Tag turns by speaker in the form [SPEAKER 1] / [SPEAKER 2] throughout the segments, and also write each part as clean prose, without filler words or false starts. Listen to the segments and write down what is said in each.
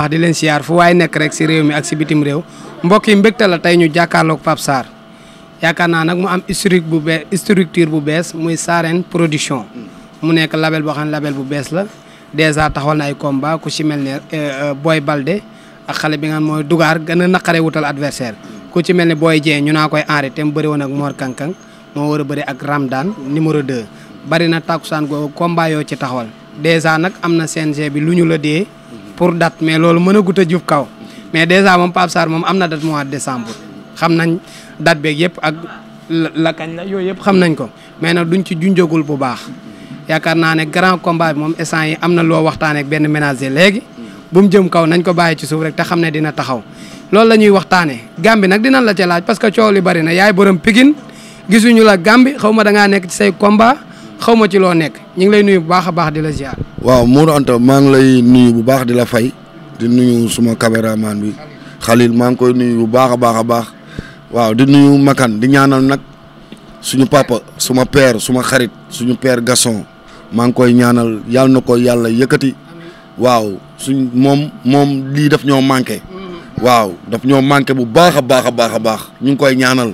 [SPEAKER 1] di leen siyaar fu waaye nekk rek si réew mi ak si bitim réew mbokk yi mbégte la tey ñu jàkkaarloog Pape Sarr yaakaar naa nag mu am structure bu bees muy Sarène production mu nekk label boo xam ne label bu bees la dèjà taxawal na ay combat ku ci mel ne Boy Balde ak xale bi nga xam mooy Dugar gën a naqaree wutal adversaire ku ci mel ne Boy Dieng ñu naa koy enré te mu bëri woon ak Mor Kankang moo war a bëri ak Ramdan numéro 2 bari na takkusaan googu combat yoo ci taxawal dèjà nag am na CNG bi lu ñu la dee pour date mais loolu mën a gut a jub kaw mais dèjà moom Pape Sarr moom am na date mois de décembre xam nañ date beeg yëpp ak la kañ la yooyu yëpp xam nañ ko mais nag duñ ci junjagul bu baax yaakaar naa ne grand combat bi moom instant yi am na loo waxtaanee ak benn ménager léegi bu mu jëm kaw nañ ko bàyyi ci suuf rek te xam ne dina taxaw loolu la ñuy waxtaanee Gambie nag dinañ la ca laaj parce que coow li bari na yaay borom Pikine gisuñu la Gambie xaw ma da ngaa nekk ci say combat xaw ma ci loo nekk ñu ngi lay nuyu bu baax a baax di la ziar.
[SPEAKER 2] waaw Mourou Anta maa ngi lay nuyu bu baax di la fay di nuyu suma caméraman bi Khalil maa ngi koy nuyu bu baax a baax a baax waaw di nuyu Makan di ñaanal nag suñu papa suma père suma xarit suñu père Gasson maa ngi koy ñaanal yàlla na ko yàlla yëkkati waaw moom lii daf ñoo manqué waaw daf ñoo manqué bu baax a baax a baax a baax ñu ngi koy ñaanal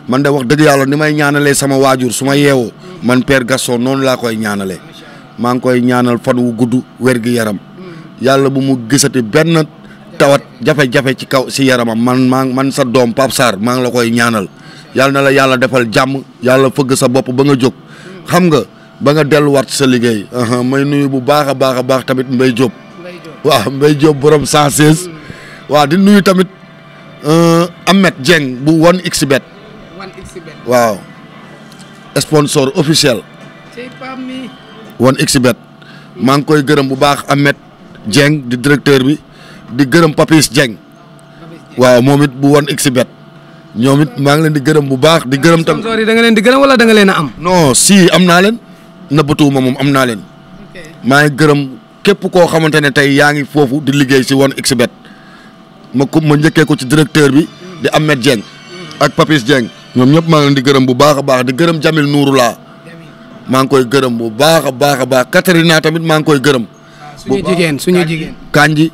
[SPEAKER 2] man de wax dëgg yàlla ni may ñaanalee sama waajur su ma yeewoo man père Gaston noonu laa koy ñaanalee maa ngi koy ñaanal fan wu gudd wér gi yaram yàlla bu mu gisati benn tawat jafe-jafe ci kaw si yaramam man sa doom Pape Sarr maa ngi la koy ñaanal yàlla na la yàlla defal jàmm yàlla fëgg sa bopp ba nga jóg xam nga ba nga delluwaat sa liggéey may nuyu bu baax a baax a baax tamit Mbaye Diop waaw Mbaye Diop borom 116 waaw di nuyu tamit Ahmed Dieng bu 1xBet waaw sponsor officiel 1xBet maa ngi koy gërëm bu baax Ahmed Dieng di directeur bi di gërëm Papis Dieng waaw moom it bu 1xBet ñoom it maa ngi leen di gërëm bu baax di gërëm tam
[SPEAKER 1] sponsor yi da nga leen di gërëm wala da nga leen a am
[SPEAKER 2] non si am naa leen nëbbatuwuma moom am naa leen maa ngi gërëm képp koo xamante ne tey yaa ngi foofu di liggéey si 1xBet ma njëkkee ko ci directeur bi di Ahmed Dieng ak Papis Dieng ñoom ñëpp maa ngi leen di gërëm bu baax a baax di gërëm Jamil Nouroula maa ngi koy gërëm bu baax a baax a baax Katarina tamit maa ngi koy gërëm.
[SPEAKER 1] suñu jigéen
[SPEAKER 2] Kanji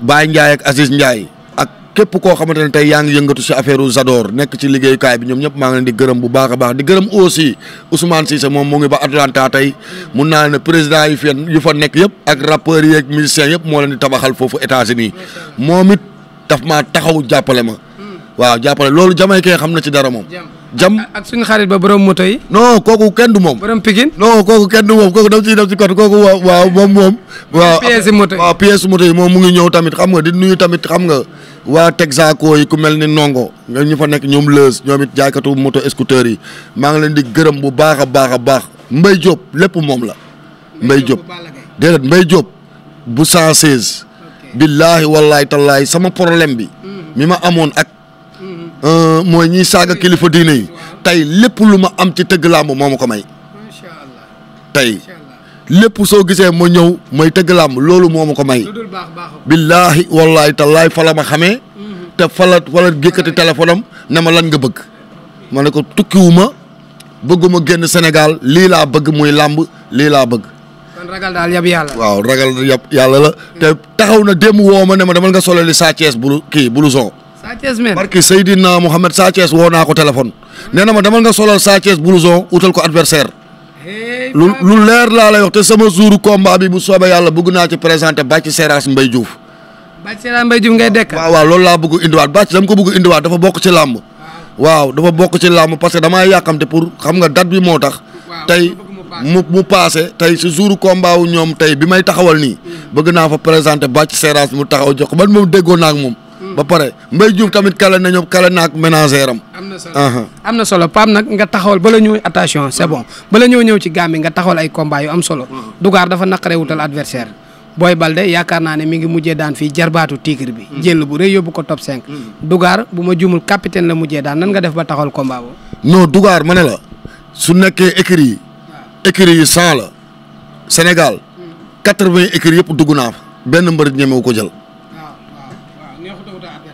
[SPEAKER 2] Baye Ndiaye ak Aziz Ndiaye ak képp koo xamante ne tey yaa ngi yëngatu si affaire Zador nekk ci liggéeyukaay bi ñoom ñëpp maa ngi leen di gërëm bu baax a baax di gërëm aussi Ousmane Cissé moom mu ngi ba Atlanta tey mun naa ne président yu fa nekk yëpp ak rappeurs yi ak musiciens yëpp moo leen di tabaxal foofu États-Unis moom it daf maa taxaw jàppale ma. waaw jàppale loolu Jamaïcain xam na ci dara moom. jam
[SPEAKER 1] ak suñu xarit ba borom moto yi.
[SPEAKER 2] non kooku kenn du moom.
[SPEAKER 1] borom Pikine.
[SPEAKER 2] non kooku kenn du moom kooku daf ciy def ci côté kooku waaw moom. waaw
[SPEAKER 1] pièce moto yi
[SPEAKER 2] waaw pièce moto yi moom mu ngi ñëw tamit xam nga di nuyu tamit xam nga waa Texaco yi ku mel ni Ndongo nga ñu fa nekk ñoom Leuz ñoom it jaaykatu moto scooter yi maa ngi leen di gërëm bu baax a baax a baax Mbaye Diop lépp moom la. Mbaye Diop déedéet Mbaye Diop bu 116. billaahi wallaahi tallaahi sama problème bi. mi ma amoon ak. mooy ñiy saaga kilifa diine yi tey lépp lu ma am ci tëgg làmb moo ma ko may tey lépp soo gisee ma ñëw mooy tëgg làmb loolu moo ma ko may billaahi wallaahi tallaahi fa la ma xamee te fa la gékkati téléphone am ne ma lan nga bëgg ma ne ko tukkiwuma bëgguma génn Sénégal lii laa bëgg muy làmb lii laa bëgg
[SPEAKER 1] kon ragal daal yab yàlla
[SPEAKER 2] waaw ragal yab yàlla la te taxaw na démb woo ma ne ma demal nga solo li Sa Thiès blouson
[SPEAKER 1] Sa Thiès men
[SPEAKER 2] barki Seydina Mohamed Sa Thiès woo naa ko téléphone nee na ma demal nga solal Sa Thiès blouson utal ko adversaire lu leer laa lay wax te sama jouru combat bi bu soobee yàlla bëgg naa ci présenté Bàcc Seras Mbaye Diouf.
[SPEAKER 1] Bàcc Seras Mbaye Diouf ngay dekk.
[SPEAKER 2] waaw loolu laa bëgg indiwaat Bàcc dama ko bëgg indiwaat dafa bokk ci làmb. waaw dafa bokk ci làmb parce que damaa yàqamte pour xam nga date bi moo tax. tey mu passé tey si jouru combat wu ñoom tey bi may taxawal nii. bëgg naa fa présenté Bàcc Seras mu taxaw jox ko man moom déggoo naa ak moom. ba pare Mbaye Diouf tamit kale naak ménagère am.
[SPEAKER 1] am na solo Pape nag nga taxawal bala ñëw attention c'est bon bala ñëw ci Gambie nga taxawal ay combat yu am solo. Dugar dafa naqaree wutal adversaire Boy Balde yaakaar naa ne mi ngi mujjee daan fii jarbaatu Tigre bi. jël bu rëy yóbbu ko top 5. Dugar bu ma jumul capitaine la mujjee daan nan nga def ba taxawal combat boobu.
[SPEAKER 2] non Dugar ma ne la su nekkee écurie yi 100 la Sénégal 80 écuries yëpp dugg naa fa benn mbër ñemewu ko jël.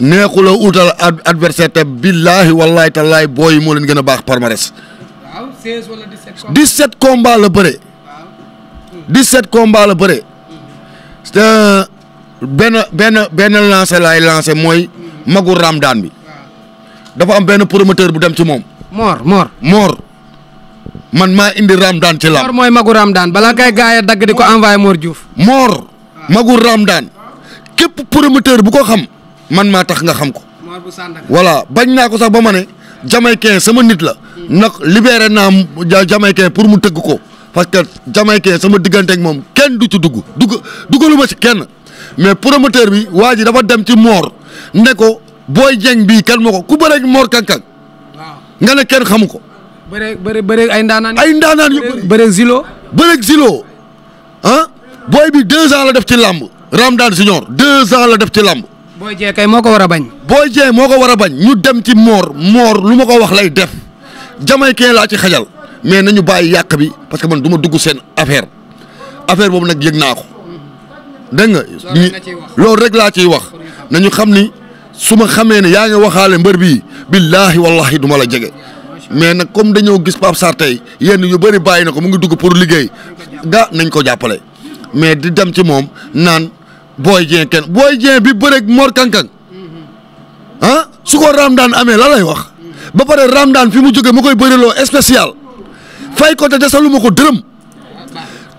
[SPEAKER 2] neexula utal adversaire te billaahi wallaahi tallaahi booy yi moo leen gën a baax palmarès.
[SPEAKER 1] waaw 16 wala
[SPEAKER 2] 17 combats la bëre. 17 combats la bëre. te benn lancé laay lancé mooy magu Ramdaan bi dafa am benn promoteur bu dem ci moom. Mor. man maa indi Ramdaan ci lamb.
[SPEAKER 1] Mor mooy magu Ramdaan balaa kay gaay dagg di ko envoyé Mor Diouf.
[SPEAKER 2] Mor magu Ramdaan képp promoteur bu ko xam man maa tax nga xam ko.
[SPEAKER 1] Mor bu Sandaga.
[SPEAKER 2] voilà bañ naa ko sax ba ma ne Jamaïcain sama nit la. nag libéré naa Jamaïcain pour mu tëgg ko parce que Jamaïcain sama diggante ak moom kenn du ci dugaluma ci kenn mais promoteur bi waa ji dafa dem ci Mor ne ko Boy Dieng bii kan ma ko ku bëreeg Mor Kankang. waaw nga ne kenn xamu ko.
[SPEAKER 1] bëreeg ay ndaanaan.
[SPEAKER 2] yu bëri
[SPEAKER 1] bëreeg
[SPEAKER 2] Zilo. booy bi 2 ans la def ci làmb Ramdaan Junior 2 ans la def ci làmb.
[SPEAKER 1] Boy Dieng kay moo ko war a bañ.
[SPEAKER 2] Boy Dieng moo ko war a bañ ñu dem ci Mor lu ma ko wax lay def Jamaïcain laa ci xajal mais nañu bàyyi yàq bi parce que man du ma dugg seen affaire boobu nag yëg naa ko dégg nga. loolu rek laa ciy wax nañu xam ni su ma xamee ne yaa ngi waxaale mbër bii billaahi wallahi du ma la jege mais nag comme dañoo gis Pape Sarr tey yenn yu bëri bàyyi na ko mu ngi dugg pour liggéey nañ ko jàppale mais di dem ci moom naan. Boy Dieng bi bëreeg Mor Kankang su ko Ramdaan amee la lay wax ba pare Ramdaan fi mu jóge ma koy bëriloo spécial fay ko te desalu ma ko dërëm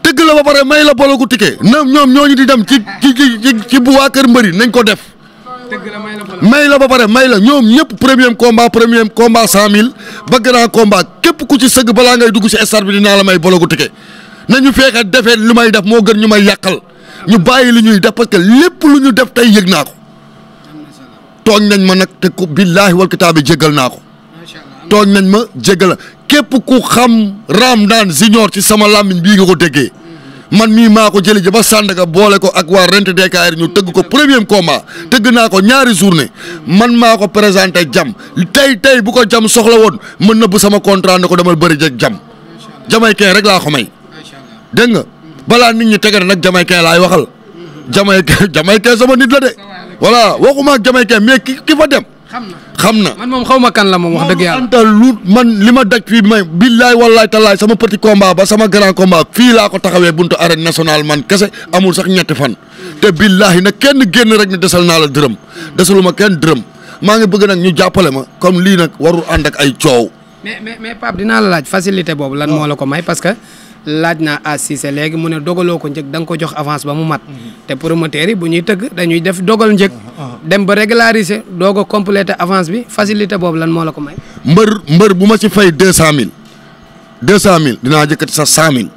[SPEAKER 2] tëgg la ba pare may la bologu ticket ñoom ñooñu di dem ci bu waa kër mbëri nañ ko def may la ba pare may la ñoom ñëpp premier combat 100 000 ba grand combat képp ku ci sëgg balaa ngay dugg ci stade bi dinaa la may bologu ticket nañu fexe defee lu may def moo gën ñu may yàqal. ñu bàyyi li ñuy def parce que lépp lu ñu def tey yëg naa ko tooñ nañ ma nag te ko billaahi wal kitaabi jéggal naa ko tooñ nañ ma jéggal képp ku xam Ramdaan Junior ci sama làmmiñ bii nga ko déggee man mii maa ko jëli ji ba Sandaga boole ko ak waa Rent DKR ñu tëgg ko premier combat tëgg naa ko ñaari journée man maa ko présenté jam tey bu ko jam soxla woon mën na bu sama contrat ne ko demal bëri jeg jam Jamaïcain rek laa ko may dégg nga. balaa nit ñi tege nag Jamaïcain laay waxal Jamaïcain sama nit la de voilà waxuma ak Jamaïcain mais ki fa dem. xam na
[SPEAKER 1] man moom xaw ma kan la moom wax dëgg yàlla.
[SPEAKER 2] anta lu man li ma daj fii may billaay wallaay talaay sama petit combat ba sama grand combat fii laa ko taxawee buntu arène nationale man kese amul sax ñetti fan. te billahi nag kenn génn rek ne desal naa la dërëm desaluma kenn dërëm maa ngi bëgg nag ñu jàppale ma comme lii nag warul ànd ak ay coow.
[SPEAKER 1] mais Pape dinaa la laaj facilité boobu lan moo la ko may parce que. laaj naa à Cissé léegi mu ne dogaloo ko njëg da nga ko jox avance ba mu mat te promoteurs yi bu ñuy tëgg dañuy def dogal njëg dem ba régulariser doog a compléter avance bi facilité boobu lan moo la ko may. mbër bu ma ci fay 200000
[SPEAKER 2] dinaa jëkkati sa 100000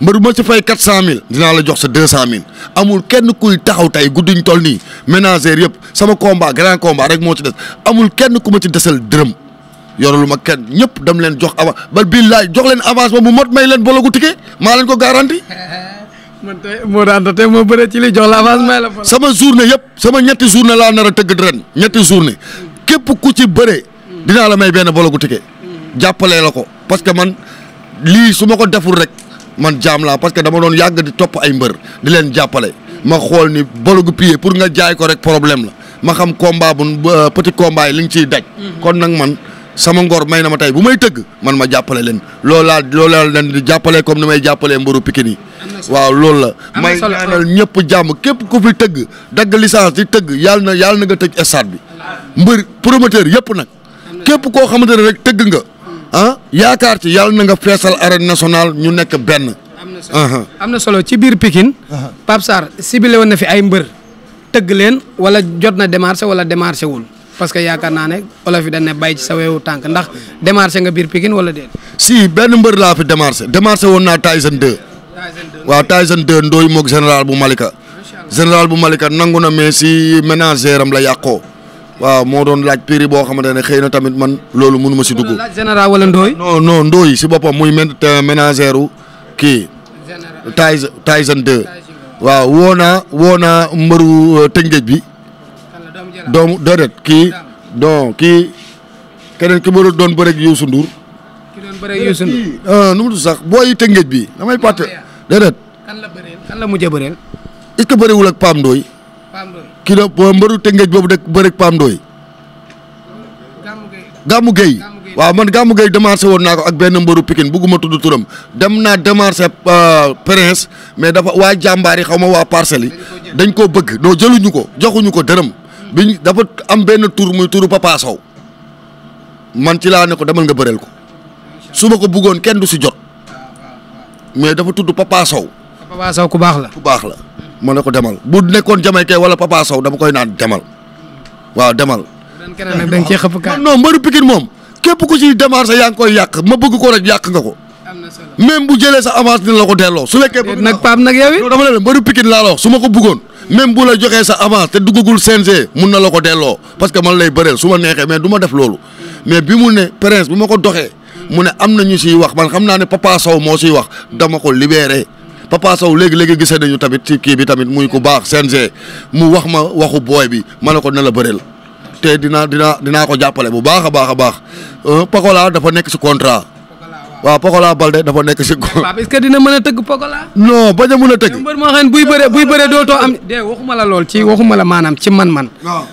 [SPEAKER 2] mbër bu ma ci fay 400000 dinaa la jox sa 200000 amul kenn kuy taxaw tey guddiñ toll nii ménagère yëpp sama combat grand combat rek moo ci des amul kenn ku ma ci desal dërëm. yoralu ma kenn ñëpp dam leen jox avance ba billaay jox leen avance ba mu mot may leen bologu ticket maa leen ko garanti.
[SPEAKER 1] man tey moo daan tey moo bëre ci li jox la avance may la.
[SPEAKER 2] sama journée yëpp sama ñetti journée laa nar a tëgg ren ñetti journée képp ku ci bëre dinaa la may benn bologu ticket jàppalee la ko parce que man lii su ma ko deful rek man jaam laa parce que dama doon yàgg di topp ay mbër di leen jàppale ma xool ni bologu pied pour nga jaay ko rek problème la ma xam combat bu petit combat yi li nga ciy daj. kon nag man. sama ngor may na ma tey bu may tëgg man ma jàppale leen loolaa leen di jàppale comme ni may jàppalee mbaru Pikine yi waaw loolu la may ñaanal ñëpp jàmm képp ku fi tëgg dagg licence di tëgg yàlla na nga tëj stade bi mbër promoteur yëpp nag képp koo xamante ne rek tëgg nga yaakaar ci yàlla na nga feesal arène nationale ñu nekk benn
[SPEAKER 1] am na solo ci biir Pikine Pape Sarr ciblé woon na fi ay mbër tëgg leen wala jot na démarché wala démarché wul parce que yaakaar naa ne olof yi dañ ne bàyyi ci sa weewu tànk ndax démarché nga biir Pikine wala déet.
[SPEAKER 2] si benn mbër laa fi démarché woon naa Tyson 2. waaw Tyson 2 ndooy moog général bu Malika. général bu Malika nangu na mais si ménagère am la yàqoo. waaw moo doon laaj prix boo xamante ne xëy na tamit man loolu mënu ma si dugg.
[SPEAKER 1] laaj général wala ndooy.
[SPEAKER 2] non ndooy si boppam muy ménagère u kii. Tyson 2. waaw woo naa mbëru Tëngéej bi. doomu déedéet kii keneen ki ma doon bëreeg Youssou Ndour.
[SPEAKER 1] ki doon bëreeg Youssou Ndour.
[SPEAKER 2] nu mu tudd sax booy Tëngéej bi damay pàtte déedéet.
[SPEAKER 1] kan la mujjee bëreel.
[SPEAKER 2] est-ce que bëriwul ak Pam Ndoye. kii la mbëru Tëngéej boobu de bëreeg Pam Ndoye. Gamou Gueye waaw man Gamou Gueye démarché woon naa ko ak benn mbëru Pikine bugguma tudd turam dem naa démarché Prince mais dafa waa jàmbaar yi xaw ma waa parcelles yi dañ koo bëgg doo jëluñu ko joxuñu ko dërëm biñ dafa am benn tur muy turu Papa Sow man ci laa ne ko demal nga bëreel ko su ma ko bëggoon kenn du si jot mais dafa tudd Papa Sow.
[SPEAKER 1] Papa Sow ku baax la.
[SPEAKER 2] ku baax la ma ne ko demal bu nekkoon Jamaïcain wala Papa Sow dama koy naan demal waaw demal.
[SPEAKER 1] ren keneen nag da nga cee xëpp kaay.
[SPEAKER 2] non mbëru Pikine moom képp ku ci démarché yaa ngi koy yàq ma bëgg ko rek yàq nga ko.
[SPEAKER 1] am na solo
[SPEAKER 2] même bu jëlee sa avance dina la ko delloo su fekkee.
[SPEAKER 1] nag Pape nag yow it.
[SPEAKER 2] dama ne la mbëru Pikine laa la wax su ma ko bëggoon même bu la joxee sa avance te duggagul CNG mun na la ko delloo parce que man lay bëreel su ma neexee mais du ma def loolu mais bi mu ne Prince bi ma ko doxee mu ne am na ñu siy wax man xam naa ne Papa Sow moo siy wax dama ko libéré Papa Sow léegi gisee nañu tamit ci kii bi tamit muy ku baax CNG mu wax ma waxu booy bi ma ne ko ne la bëreel te dinaa ko jàppale bu baax a baax a baax Pokola dafa nekk si contrat. waaw Pokola Balde dafa nekk si.
[SPEAKER 1] waaw est-ce que dina mën a tëgg Pokola.
[SPEAKER 2] non bañ a mën a tëgg.
[SPEAKER 1] mbër moo xam ne buy bëree dootoo am. waxuma la lool ci waxuma la maanaam ci man-man.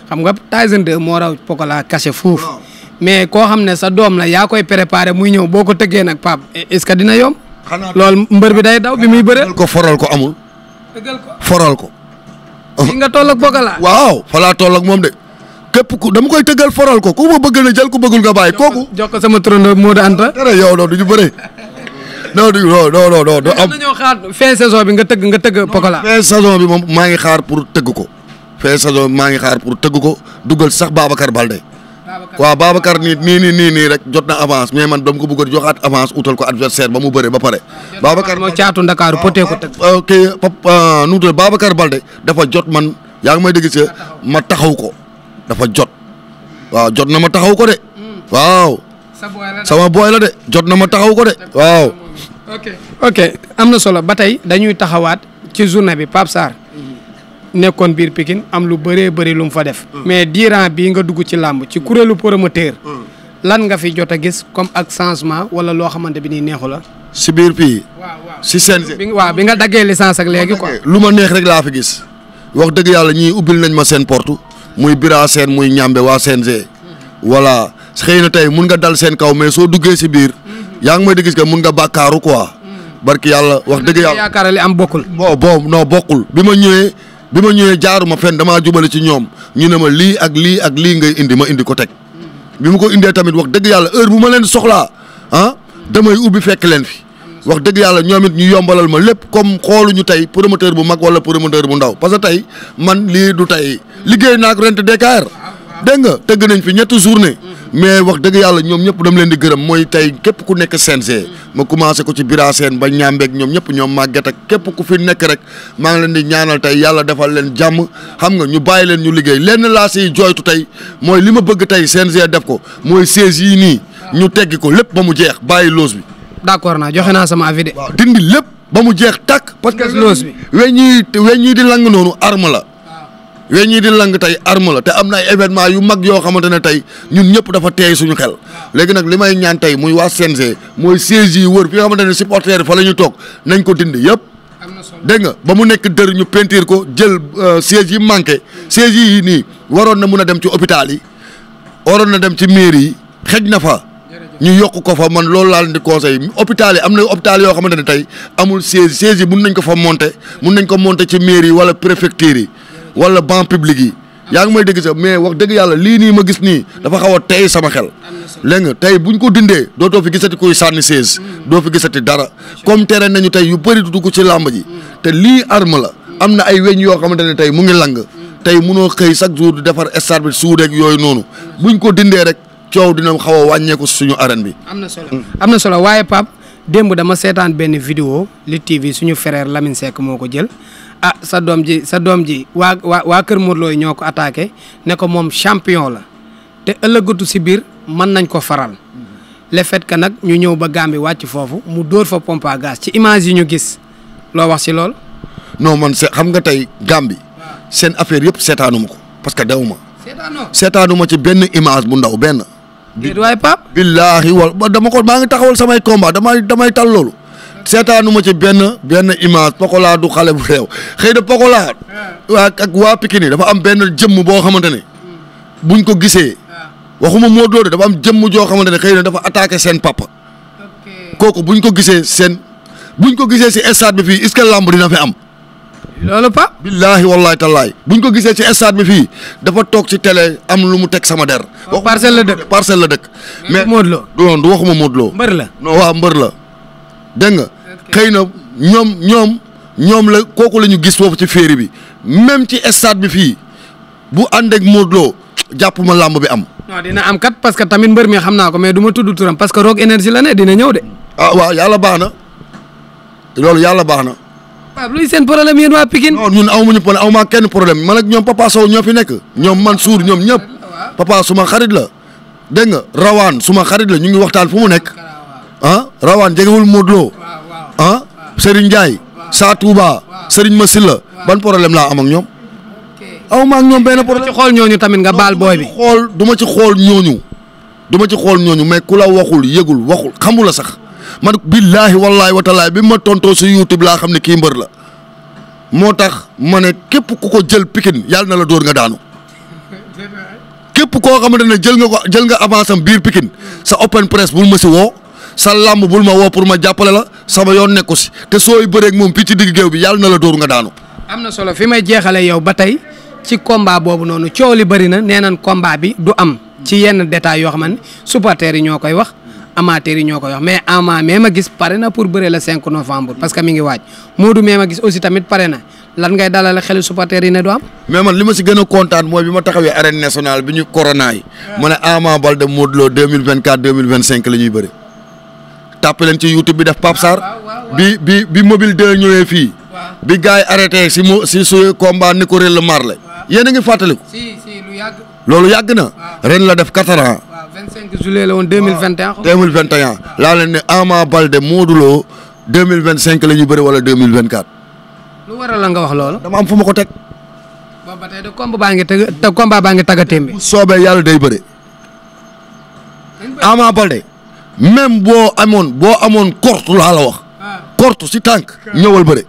[SPEAKER 1] xam nga Tyson 2 moo raw Pokola kase fuuf. mais koo xam ne sa doom la yaa koy préparé muy ñëw boo ko tëggee nag Pape est-ce que dina yomb. loolu mbër bi day daw bi muy bëree.
[SPEAKER 2] ko foral ko amul.
[SPEAKER 1] tëggal ko
[SPEAKER 2] foral ko.
[SPEAKER 1] fi nga toll ak Pokola.
[SPEAKER 2] waaw fa laa toll ak moom de. képp ku dama koy tëggal foral ko ku ma bëgg na jël ku bëggul nga bàyyi kooku.
[SPEAKER 1] jox ko sama turandoo Modou Anta.
[SPEAKER 2] dara yow non du ñu bëre. non am
[SPEAKER 1] nañoo xaar fin saison bi nga tëgg Pokola.
[SPEAKER 2] fin saison bi moom maa ngi xaar pour tëgg ko. fin saison bi maa ngi xaar pour tëgg ko dugal sax Babacar Balde. waaw Babacar nii rek jot na avance mais man dama ko bëgg a joxaat avance utal ko adversaire ba mu bëre ba pare. Babacar
[SPEAKER 1] moo caatu Ndakaaru potee ko tëgg.
[SPEAKER 2] ok nu mu tudd Babacar Balde dafa jot man yaa ngi may dégg si ma taxaw ko. dafa jot waaw jot na ma taxaw ko de waaw sama booy la de jot na ma taxaw ko de waaw.
[SPEAKER 1] ok am na solo ba tey dañuy taxawaat ci journée bi Pape Sarr nekkoon biir Pikine am lu bëree bëri lu mu fa def. mais diiran bii nga dugg ci làmb ci kuréelu promoteur. lan nga fi jot a gis comme ak changement wala loo xamante bi nii neexu la.
[SPEAKER 2] si biir fii.
[SPEAKER 1] waaw
[SPEAKER 2] si CNG.
[SPEAKER 1] bi nga daggee licence ak léegi quoi.
[SPEAKER 2] lu ma neex rek laa fi gis wax dëgg yàlla ñii ubbil nañ ma seen porte. muy Bira Sène muy ñambe waa CNG voilà xëy na tey mun nga dal seen kaw mais soo duggee si biir yaa ngi may di gis que mun nga bàkkaaru quoi barki yàlla wax dëgg yàlla
[SPEAKER 1] yaakaar li am bokkul
[SPEAKER 2] non bokkul bi ma ñëwee jaaruma fenn damaa jubale ci ñoom ñu ne ma lii ak lii ngay indi ma indi ko teg bi ma ko indee tamit wax dëgg yàlla heure bu ma leen soxlaa damay ubbi fekk leen fi wax dëgg yàlla ñoom it ñu yombalal ma lépp comme xooluñu tey promoteur bu mag wala promoteur bu ndaw parce que tey man lii du tey liggéey naa ko rent DKR dégg nga tëgg nañ fi ñetti journée mais wax dëgg yàlla ñoom ñëpp dama leen di gërëm mooy tey képp ku nekk CNG ma commencé ko ci Bira Sène ba ñaambeeg ñoom ñëpp ñoom màgget ak képp ku fi nekk rek maa ngi leen di ñaanal tey yàlla defal leen jàmm xam nga ñu bàyyi leen ñu liggéey lenn laa siy jooytu tey mooy li ma bëgg tey CNG def ko mooy siège yii nii ñu teggi ko lépp ba mu jeex bàyyi loos bi.
[SPEAKER 1] d'accord naa joxe naa sama avis de.
[SPEAKER 2] waaw dindi lépp ba mu jeex tàkk. parce que
[SPEAKER 1] loos bi
[SPEAKER 2] weñ yi di lang noonu arme la. weñ yi di lang tey arme la te am na ay événement yu mag yoo xamante ne tey ñun ñëpp dafa teey suñu xel. léegi nag li may ñaan tey muy waa CNG mooy siège yi wër fi nga xamante ne supporter fa la ñu toog nañ ko dindi yëpp. dégg nga ba mu nekk dër ñu peinture ko jël siège yi manqué siège yi nii waroon na mun a dem ci hôpital yi waroon na dem ci mairie yi xëj na fa. ñu yokk ko fa man loolu laa leen di conseil hôpital yi am na hôpital yoo xamante ne tey amul siège yi mun nañ ko fa monter mun nañ ko monter ci mairie yi wala préfecture yi wala banc public yi yaa ngi may dégg sax mais wax dëgg yàlla lii nii ma gis nii dafa xaw a tey sama xel léegi nga tey buñ ko dindee dootoo fi gisati kuy sànni siège doo fi gisati dara comme tere nañu tey yu bëri dugg ci làmb ji te lii arme la am na ay weñ yoo xamante ne tey mu ngi lang tey munoo xëy chaque jour di defar stade bi suudeeg yooyu noonu buñ ko dindee rek coow dina xaw a wàññeeku suñu arène bi.
[SPEAKER 1] am na solo waaye Pape démb dama seetaan benn vidéo Lutte TV suñu frère Lamine Seck moo ko jël sa doom ji waa Kër Modou Lo ñoo ko attaqué ne ko moom champion la te ëllëgatu si biir mën nañ ko faral le fait que nag ñu ñëw ba Gambie wàcc foofu mu dóor fa pompe à gaz ci image yi ñu gis loo wax si lool.
[SPEAKER 2] non man xam nga tey Gambie seen affaire yëpp seetaanuma ko parce que dew ma. seetaanuma ci benn image bu ndaw benn.
[SPEAKER 1] déedéet waaye Pape.
[SPEAKER 2] billaahi wal maa ngi taxawal samay combat damay tal loolu. seetaanuma ci benn image Pokola du xale bu réew xëy na Pokola. ak waa Pikine dafa am benn jëmm boo xamante ne. buñ ko gisee. waxuma Modou Lo de dafa am jëmm joo xamante ne xëy na dafa attaqué seen papa. kooku buñ ko gisee si stade bi fii est-ce que lamb dina fi am.
[SPEAKER 1] loolu pa.
[SPEAKER 2] billaahi wallaahi tallaahi buñ ko gisee ci stade bi fii dafa toog ci télé am lu mu teg sama der.
[SPEAKER 1] parcelle
[SPEAKER 2] la dëkk.
[SPEAKER 1] mais Modou
[SPEAKER 2] Lo du waxuma Modou Lo.
[SPEAKER 1] mbër la
[SPEAKER 2] non waaw mbër la. dégg nga xëy na ñoom la kooku la ñu gis foofu ci féeri bi même ci stade bi fii bu ànd ak Modou Lo jàpp ma làmb bi am.
[SPEAKER 1] non dina am kat parce que tamit mbër mi xam naa ko mais du ma tudd turam parce que Rock Énergie la ne dina ñëw de.
[SPEAKER 2] ah waaw yàlla baax na loolu yàlla baax na.
[SPEAKER 1] waaw luy seen problème yéen waa Pikine.
[SPEAKER 2] non ñun aw kenn problème man ak ñoom Papa Sow ñoo fi nekk ñoom Mansour ñoom ñëpp Papa suma xarit la dégg nga Rawaan suma xarit la ñu ngi waxtaan fu mu nekk Rawaan jegewul Modou Lo Serigne Ndiaye Sa Touba Serigne Massila ban problème laa am ak ñoom. aw ma ak ñoom benn problème.
[SPEAKER 1] ci xool ñooñu tamit nga baal booy bi.
[SPEAKER 2] du ma ci xool ñooñu mais ku la waxul yëgul waxul xamul la sax man billaahi wallaahi wa taala bi ma tontoo si YouTube laa xam ne kii mbër la moo tax ma ne képp ku ko jël Pikine yàlla na la dóor nga daanu képp koo xamante ne jël nga avance am biir Pikine sa open press bul ma si woo sa làmb bul ma woo pour ma jàppale la sama yoon nekku si te sooy bëreeg moom fii ci digg géew bi yàlla na la dóor nga daanu.
[SPEAKER 1] am na solo fi may jeexalee yow ba tey ci combat boobu noonu coow li bëri na nee nañ combat bi du am ci yenn détails yoo xam ne supporters yi ñoo koy wax amateurs yi ñoo koy wax mais Ama mee ma gis pare na pour bëre le 5 novembre parce que mi ngi waaj Modou mee ma gis aussi tamit pare na lan ngay dalal xelu supporters yi ne du am.
[SPEAKER 2] mais man li ma si gën a kontaan mooy bi ma taxawee arène nationale bi ñu corona yi ma ne Ama Baldé Modou Lo 2024 2025 la ñuy bëri. tàppe leen ci YouTube bi def Pape Sarr bi mobile 2 ñëwee fii bi gars yi arrêté si su combat ni ko réel la marle yéen a ngi fàttaliku.
[SPEAKER 1] lu yàgg.
[SPEAKER 2] loolu yàgg na. ren la def 4 ans.
[SPEAKER 1] waaw 25 juillet la woon 2021.
[SPEAKER 2] 2021 laa leen ne Ama Baldé Modou Lo 2025 la ñuy bëri wala 2024.
[SPEAKER 1] lu waral la nga wax loolu.
[SPEAKER 2] dama am fu ma ko teg.
[SPEAKER 1] boobu ba tey de combat baa ngi tagga témbe.
[SPEAKER 2] bu soobee yàlla day bëri. Ama Baldé même boo amoon korte laa la wax. korte si tànk ñëwal bëri.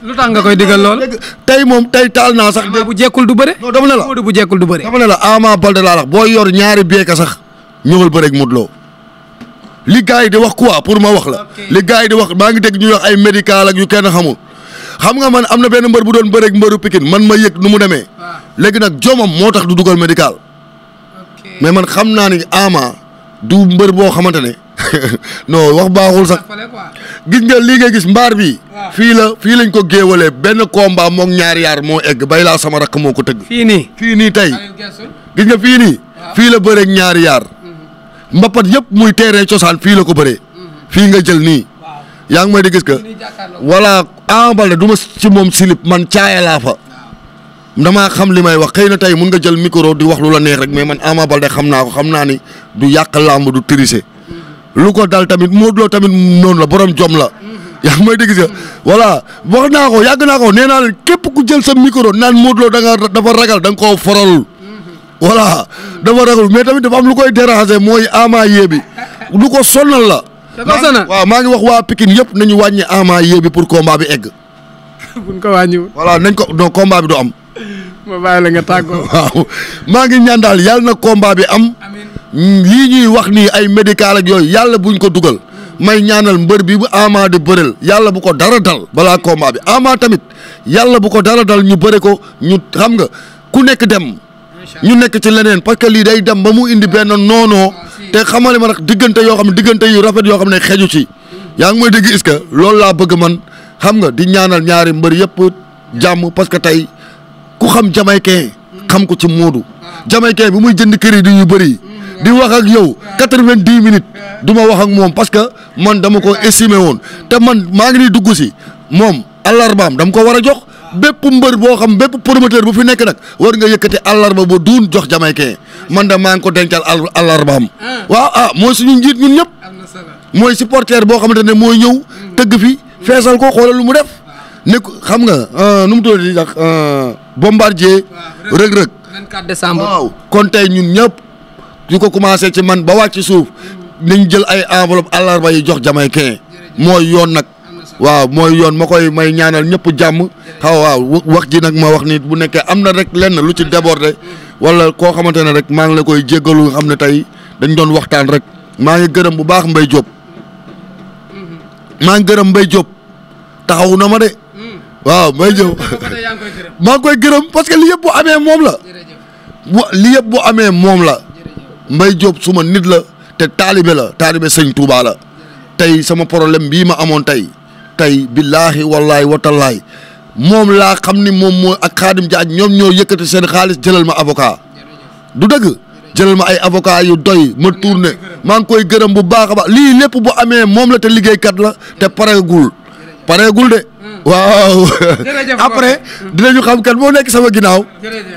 [SPEAKER 1] lu tax nga koy digal lool.
[SPEAKER 2] tey moom tey taal naa sax.
[SPEAKER 1] Ama bu jekkul du bëre.
[SPEAKER 2] non dama ne la
[SPEAKER 1] Modou bu jekkul du bëre.
[SPEAKER 2] dama ne la Ama Baldé laa la boo yor ñaari beeka sax ñëwal bëre ak Modou Lo li gars yi di wax quoi pour ma wax la. li gars yi di wax maa ngi dégg ñuy wax ay médical ak yu kenn xamul. xam nga man am na benn mbër bu doon bëre ak mbëru Pikine man ma yëg nu mu demee. léegi nag jomam moo tax du dugal médical. mais man xam naa ni Ama du mbër boo xamante ne non wax baaxul sax. gis nga lii nga gis mbaar bi fii lañ ko géewalee benn combat moog ñaari yaar moo egg bay laa sama rakk moo ko tëgg.
[SPEAKER 1] fii nii
[SPEAKER 2] tey gis nga fii nii. fii la bëreeg ñaari yaar. mbapat yëpp muy terrain cosaan fii la ko bëree. fii nga jël nii. yaa ngi may di gis que voilà Ama Baldé du ma ci moom silip man caaya laa fa. damaa xam li may wax xëy na tey mun nga jël micro di wax lu la neex rek mais man Ama Baldé xam naa ko xam naa ni du yàq làmb du tricher. lu ko dal tamit Modou Lo tamit noonu la borom jom la. yaa ngi may dégg si voilà wax naa ko yàgg naa ko nee naa leen képp ku jël sa micro naan Modou Lo dafa ragal da nga koo foralul. voilà dafa ragal mais tamit dafa am lu koy déranger mooy Ama yéebi lu ko sonal la. waaw maa ngi wax waa Pikine yëpp nañu wàññi Ama yéebi pour combat bi egg.
[SPEAKER 1] buñ ko wàññiwul.
[SPEAKER 2] voilà nañ ko non combat bi du am.
[SPEAKER 1] ma bàyyi la nga tàggoo.
[SPEAKER 2] waaw maa ngi ñaan daal yàlla na combat bi am. lii ñuy wax nii ay médical ak yooyu yàlla buñ ko dugal. may ñaanal mbër bi bu Ama di bëreel yàlla bu ko dara dal balaa combat bi Ama tamit yàlla bu ko dara dal ñu bëre ko ñu xam nga ku nekk dem. ñu nekk ci leneen parce que lii day dem ba mu indi benn noonoo te xamale ma nag diggante yoo xam ne diggante yu rafet yoo xam ne xeju ci. yaa ngi may dégg est-ce que loolu laa bëgg man xam nga di ñaanal ñaari mbër yëpp jàmm parce que tey ku xam jamaïcain xam ko ci Modou. jamaïcain bi muy jënd crédit yu bëri. di wax ak yow 90 minutes du ma wax ak moom parce que man dama ko estimé woon te man maa ngi nii dugg si moom àllarbaam dama ko war a jox bépp mbër boo xam bépp promoteur bu fi nekk nag war nga yëkkati àllarba ba duun jox jamaïcain man de maa ngi ko dencal àllarbaam. waaw mooy suñu njiit ñun ñëpp. mooy supporter boo xamante ne mooy ñëw tëgg fi feesal ko xoolal lu mu def. nekk xam nga nu mu tudd sax bombardier. rëg-rëg
[SPEAKER 1] 24 décembre.
[SPEAKER 2] waaw kon tey ñun ñëpp. di ko commencé ci man ba wàcc suuf nañ jël ay enveloppe àllarba yi jox jamaïcain mooy yoon nag waaw mooy yoon ma koy may ñaanal ñëpp jàmm waaw wax ji nag ma wax ni bu nekkee am na rek lenn lu ci débordé wala koo xamante ne rek maa ngi la koy jéggalu nga xam ne tey dañ doon waxtaan rek maa ngi gërëm bu baax Mbaye Diop maa ngi gërëm Mbaye Diop taxawu na ma de waaw Mbaye Diop maa ngi koy gërëm parce que li yëpp bu amee moom la li yëpp bu amee moom la Mbaye Diop suma nit la te taalibe sëñ Touba la tey sama problème bii ma amoon tey billaahi wallaahi watalaay moom laa xam ni moom moo ak Xaadim Jaaj ñoom ñoo yëkkati seen xaalis jëlal ma avocat du dëgg jëlal ma ay avocat yu doy ma tourné maa ngi koy gërëm bu baax a baax lii lépp bu amee moom la te liggéeykat la te pareegul de waaw après dinañu xam kan moo nekk sama ginnaaw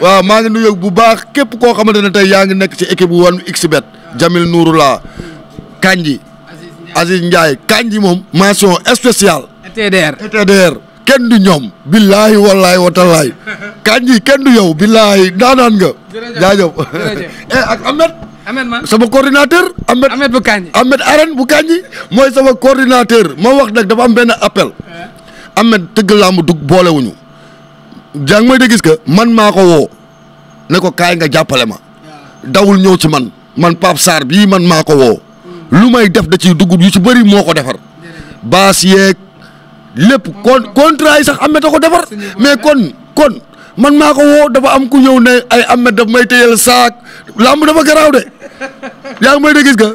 [SPEAKER 2] waaw maa ngi nuyu bu baax képp koo xamante ne tey yaa ngi nekk ci équipe bu 1xBet Jamil Nouroula Kanji Aziz Ndiaye Kanji moom mention spéciale ETDR kenn du ñoom billaahi wallaahi watalaay Kanji kenn du yow billaahi daanaan nga jaajëf ak Ahmed sama coordinateur Ahmed
[SPEAKER 1] bu Kanji
[SPEAKER 2] Ahmed Arène bu Kanji mooy sama coordinateur ma wax nag dafa am benn appel Ahmed tëgg làmb dug boolewuñu jàng may de gis que man maa ko woo ne ko kaay nga jàppale ma dawul ñëw ci man Pape Sarr bii man maa ko woo lu may def da ciy dugg yu ci bëri moo ko defar baas yeeg lépp contrat yi sax Ahmed a ko defar mais kon man maa ko woo dafa am ku ñëw ne ay Ahmed daf may téyel saak làmb dafa garaaw de yaa ngi may de gis nga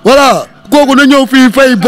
[SPEAKER 2] voilà kooku na ñëw fii fay